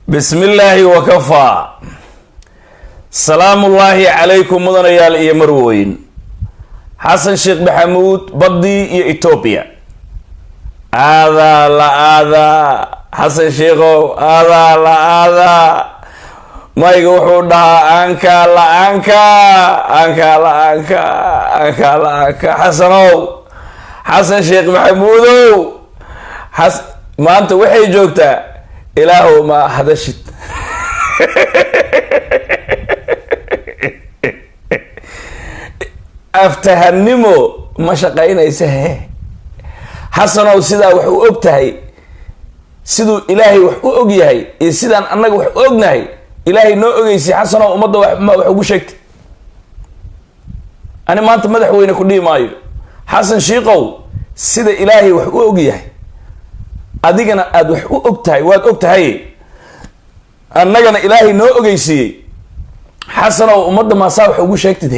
بسم الله وكفى سلام الله عليكم مدن يال إيه مروين حسن شيخ محمود بدي إيه إثيوبيا هذا لا هذا حسن شيخ هذا لا هذا ما يقولون أنكا لا أنكا أنكا لا أنكا أنكا لا أنكا حسن شيخ محمود ما أنت وحي جوكتا إلهو ما حدشت أفتهنمو ما شقينا يسهي حسن وسيدا وحو أبتهي سيدو إلهي وحو أقيهي سيدا أنك وحو أقنهي إلهي نو أقيسي حسن ومضى وحو شكت أنا ما أنت مدح وين كلي مايو حسن شيقو سيدا إلهي وحو أقيهي adigana aad wax u ogtahay waad ogtahay annagana ilaahay noo ogeysiyay xasan oo umada maasaa wax ugu sheegtid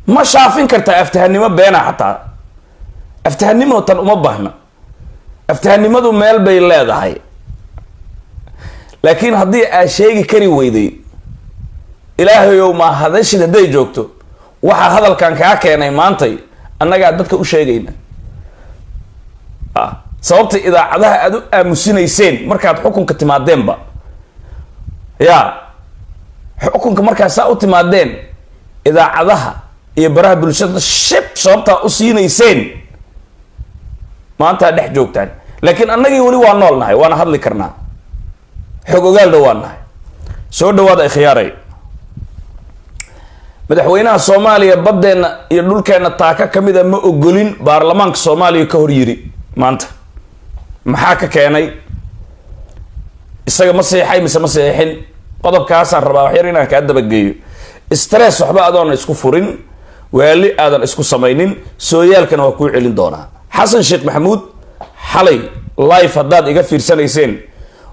ma shaafin kartaa aftahanimo beena xataa aftahanimo tan uma baahna aftahanimadu meel bay leedahay laakiin haddii aad sheegi kari weyday ilaahayow ma hadashid hadday joogto waxa hadalkan kaa keenay maantay annaga dadka u sheegayna sababta idaacadaha aad u aamusinayseen markaad xukunka timaadeenba ya xukunka markaad saa u timaadeen idaacadaha iyo baraha bulshada shib sababta u siinayseen maanta dhex joogtaan laakiin annagii wali waa nool nahay waana hadli karnaa xog ogaal dhawaan nahay soo dhawaada ay khiyaaray madaxweynaha Soomaaliya badeena iyo dhulkeena taaka kamida ma ogolin baarlamaanka Soomaaliya ka hor yiri maanta maxaa ka keenay isaga ma saxay mise ma saxin qodobkaas aan rabaa wax yar inaan ka daba geeyo stress waxba adoon isku furin wali aadan isku sameeynin sooyaalkana waa ku celin doona xasan sheekh maxamuud xalay live hadaad iga fiirsanayseen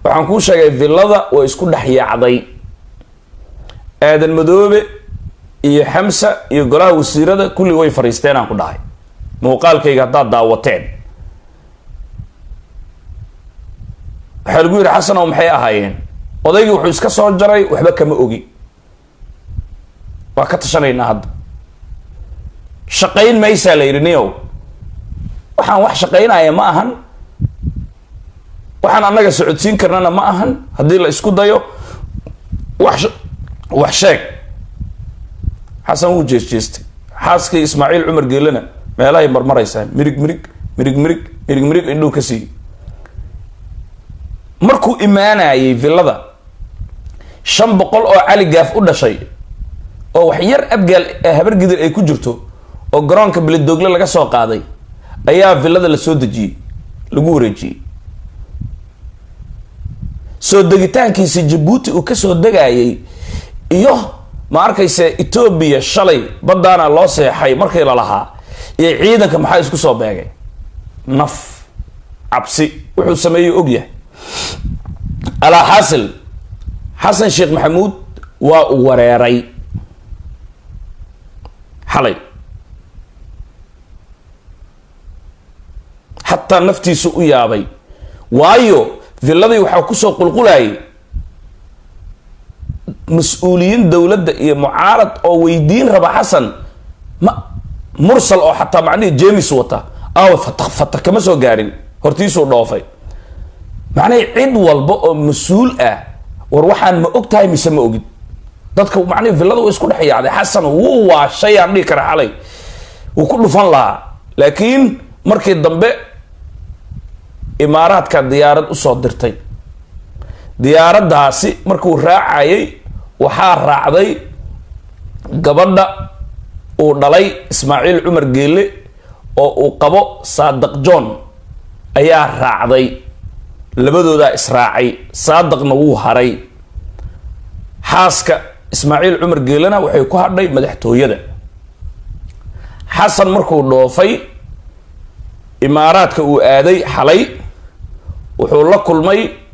waxaan ku sheegay villada oo isku dhaxyaacday aadan madoobe iyo xamsa iyo golaha wasiirada kulli way fariisteen aan ku dhahay muuqaalkayga hadaad daawateen waxa lagu yiri xasan oo maxay ahaayeen odaygu wuxuu iska soo jaray waxba kama ogi waa ka tashanayna hadda shaqayn maysa la yiriniyo waxaan wax shaqaynaya ma ahan waxaan annaga socodsiin karnana ma ahan haddii la isku dayo wax sheeg حسن وجيش جيست حاسكي إسماعيل عمر قيلنا ما لا يمر يسان مرق إنه كسي مركو إيمانا في اللذا شن بقول أو علي قاف ولا شيء أو حير أبقى هبر قدر أي كجرتو أو جرانك بالدوغلا لقى سوق قاضي أيها في اللذا لسود جي لجوري جي سود دقيتان كيس جيبوتي وكسود دقايي إيوه ما arkayse Ethiopia shalay badana loo seexay markii la lahaa ee ciidanka maxay isku soo beegay naf absi wuxuu sameeyay ogyahay ala hasil Hassan Sheikh Mahmoud waa u wareeray xalay hatta naftiisu u yaabay waayo villadii waxa ku soo qulqulayay مسؤولين دولة إيه معارض أو ويدين ربع حسن ما مرسل أو حتى معني جيمس وطا أو فتح كما سو جارين هرتيسو ضافي معني عيد والبق مسؤول وروحان ما أقتاي مسمى أجد ضدك معني في الله ويسكون حي يعني حسن هو شيء عندي كره علي وكله فن لها لكن مركز ضمبه إمارات كديارة أصدرتي ديارة داسي مركو راعي وحار راعدي قبضة ودلي إسماعيل عمر قيلي وقبو صادق جون أيا راعدي لبدو دا إسراعي صادق نوو هاري حاسك إسماعيل عمر قيلنا وحيكو هاردي مدحتو يدا حسن مركو دوفي إمارات كو آدي حلي وحول كل مي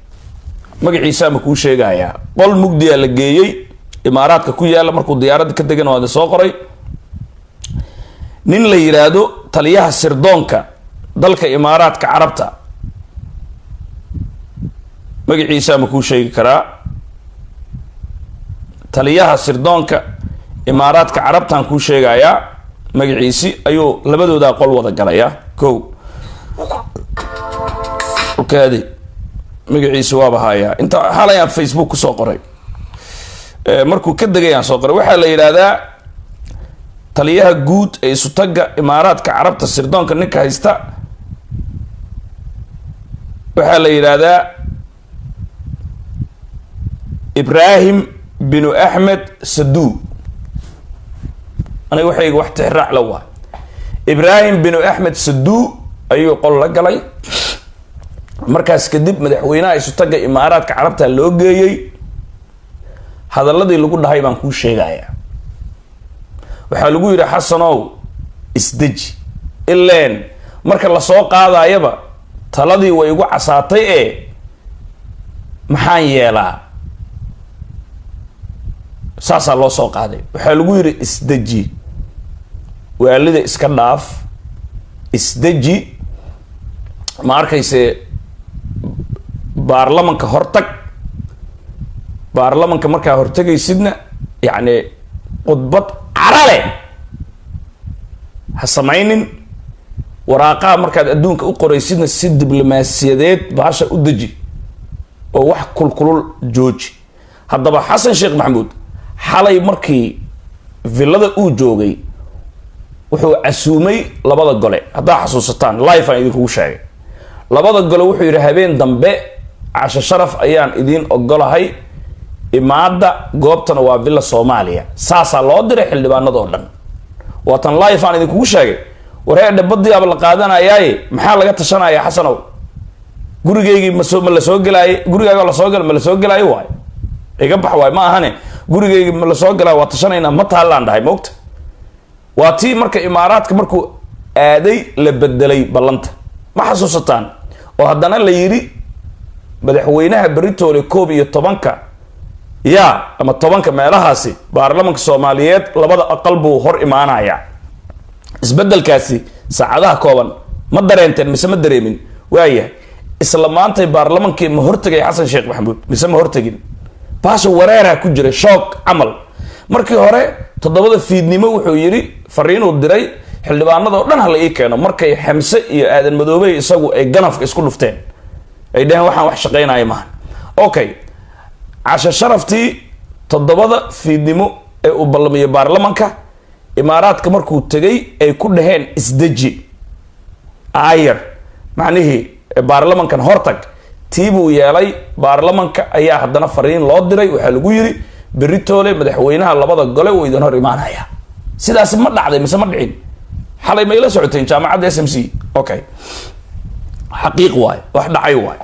magaciisa ma ku sheegaya qol mugdiya la geeyay imaaraadka ku yaala markuu diyaaradda ka degan oo soo qoray nin la yiraahdo taliyaha sirdoonka dalka imaaraadka carabta magaciisa ma kuu sheegi karaa taliyaha sirdoonka imaaraadka carabtaan kuu sheegayaa magaciisi ayuu labadooda qol wada galayaa kow okaadi magaciisi waaba hayaa inta halayaan Facebook kusoo qoray markuu ka degayaan soo qoray waxaa la yidhaahdaa taliyaha guud ee isutaga imaaraadka carabta sirdoonka ninka haysta waxaa la yidhaahdaa Ibrahim bin Ahmed Saduu aniga waxayga wax tixraac la waa Ibrahim bin Ahmed Saduu ayuu qol la galay markaas kadib madaxweynaha isutaga imaaraadka carabta loo geeyay hadaladii lagu dhahay baan kuu sheegayaa waxaa lagu yiri xasanow isdeji ileen marka la soo qaadayaba taladii way igu casaatay ee maxaan yeelaa saasaa loo soo qaaday waxaa lagu yiri isdeji waalida iska dhaaf isdeji ma arkayse baarlamanka hortag baarlamanka markaa hortagaysidna yacni khudbad carale ha samaynin waraaqaha markaad adduunka u qoraysidna si diblomaasiyadeed baasha u deji oo wax kulkulul jooji haddaba xasan sheekh maxamuud xalay markii villada uu joogay wuxuu casuumay labada gole haddaa xasuusataan live aan idinkugu sheegay labada gole wuxuu yidhi habeen dambe casho sharaf ayaan idiin ogolahay imaada goobtana waa villa Soomaaliya saasaa loo diray xildhibaanada oo dhan waatan live aan idinkugu sheegay wareedha badiyaaba la qaadanayaaye maxaa laga tashanayaa xasanow gurigeygii ma la soo gelaayay gurigaaga la soo gal ma la soo gelaayay waay iga bax waay ma ahane gurigeygii ma la soo galaa waa tashanaynaa ma taalaan dhahay moogta waa tii marka imaaraadka markuu aaday la bedelay ballanta ma xasuusataan oo haddana la yiri madaxweynaha Britole 11 ya ama 10 meelahaasi baarlamanka Soomaaliyeed labada aqal buu hor imaanaya isbedelkaasi saacadaha kooban ma dareenteen mise ma dareemin waaya isla maanta baarlamankii ma hortagay xasan sheekh maxamuud mise ma hortagin baasha wareera ku jira shock amal markii hore 7 fiidnimo wuxuu yiri fariin uu diray xildhibaanada oo dhan hal ay keeno markay Xamse iyo Aadan Madoobay isagu ay ganafka isku dhufteen ay dhahan waxaan wax shaqeynaayo ma okay casho sharaftii 7 fiidnimo ee uu ballamiyay baarlamanka imaaraadka markuu tagay ay ku dhaheen isdeji ayar macnihii baarlamankan hortag tiibuu yeelay baarlamanka ayaa haddana fariin loo diray waxaa lagu yiri Britole madaxweynaha labada gole uu idin hor imaanaya sidaas ma dhacday mise ma dhicin xalay ma ila socoteen jaamacadda SMC okay xaqiiq waay wax dhacay waay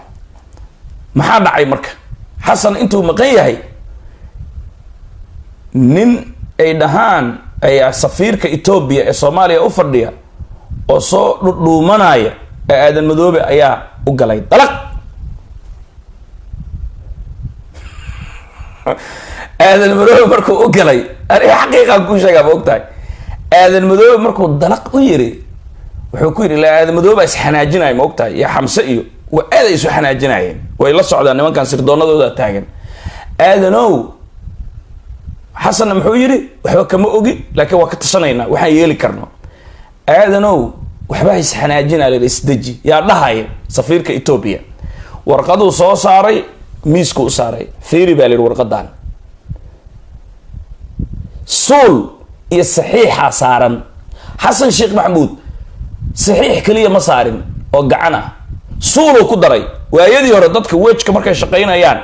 maxaa dhacay marka xasan intuu maqan yahay nin ay dhahaan ayaa safiirka Ethiopia ee Soomaaliya u fadhiya oo soo dhudhuumanaya ee Aadan Madoobe ayaa u galay dalaq Aadan Madoobe markuu u galay ari xaqiiqan ku sheega ma ogtahay Aadan Madoobe markuu dalaq u yiri wuxuu ku yiri la Aadan Madoobe is xanaajinay ma ogtahay ya Xamse iyo waa aad isu xanaajinayeen way la socdaan nimankan sirdoonadooda taagan aadanow xasan muxuu yiri waxba kama ogi laakiin waa ka tashanaynaa waxaan yeeli karno aadanow waxba is xanaajinaa la isdeji yaa dhahay safiirka Ethiopia warqadu soo saaray miisku u saaray fiiri baa leeyahay warqadan suul iyo saxiixa saaran xasan sheekh maxamuud saxiix kaliya ma saarin oo gacana suulu ku daray waayadii hore dadka weejka markay shaqeynayaan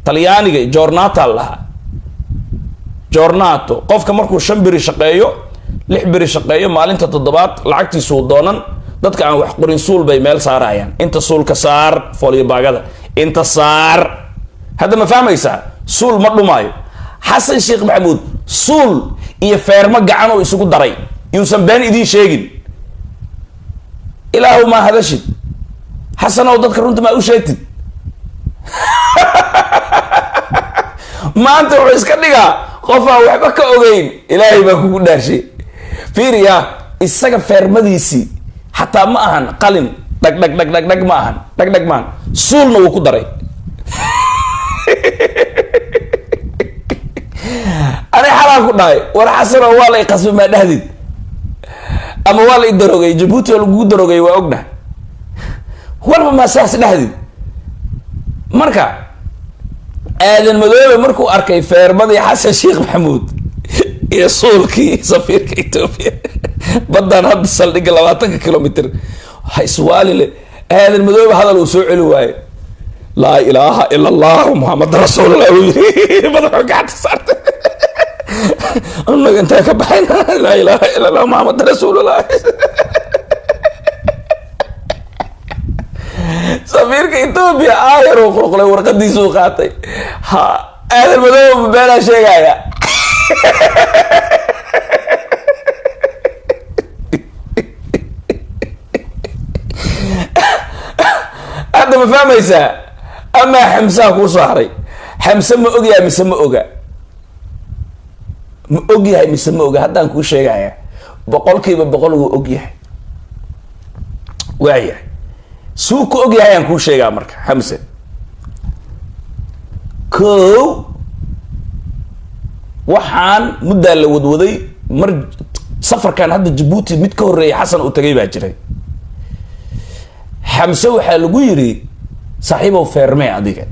talyaaniga giornata laha giornato qofka markuu 5 biri shaqeeyo 6 biri shaqeeyo maalinta 7aad lacagtiisu doonan dadka aan wax qorin suul bay meel saarayaan inta suulka saar fooliyo baagada inta saar hada ma fahmaysaa suul ma dhumaayo xasan sheekh maxamuud suul iyo feerma gacan oo isugu daray yuusan been idin sheegin ilaahu ma hadashid xasan oo dadka runta ma u sheegtid maanta wuxuu iska dhigaa qof aan waxba ka ogeyn ilaahay baa kugu dhaarshay fiiriya isaga feermadiisii xataa ma ahan qalin dhag ma ahan dhag maan suulna wuu ku daray. ani xalaan ku dhahay war xasano waa la qasbay ma dhahdid ama waa la darogay Djibouti oo lagu darogay waa ogna walba ma saas dhahdid. marka aadan madoobe markuu arkay feermadii Xasan Sheekh Maxamuud iyo suulkii safiirka Ethiopia badan hadda saldhiga 20 kilomitir hayswaalile aadan madoobe hadal uu soo celi waaye laa ilaaha illa allah muhammad rasuulullah madaxu gacanta saartay annaga inta ka baxayna laa ilaaha illa allah muhammad rasuulullah. safiirka Ethiopia ayar oo qolqolay warqadiisu qaatay ha aadan madoobe beena sheegaya. هذا ما فهميسا أما حمسة كوصاري حمسة ما أجي مس ما أجا ما أجي هاي مس ما أجا هذا نكون شيء جاي بقول كي بقول هو أجي وعي سوق أجي هاي نكون شيء جاي مرك حمسة كو وحان مدة الودودي مر سفر كان هذا جيبوتي متكوري حسن وتجيب أجري حمسة وحال قيري صاحبه فيرمي عديك.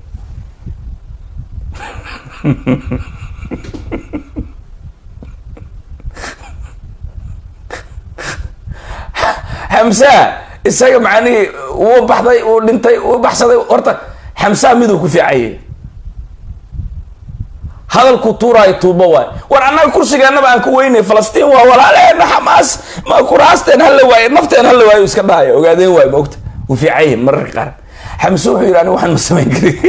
حمسة الساقة معني وبحضي ولنتي وبحصدي ورطة حمسة ميدو كفي عيه هذا الكتورة يتوبوا وانا الكرسي كان بقى كويني فلسطين ولا لا حماس ما كراستين هلا واي نفتين هلا واي وسكداي وقاعدين واي موقت وفي عين مرة قال حمسوح يراني وحن مسمين كري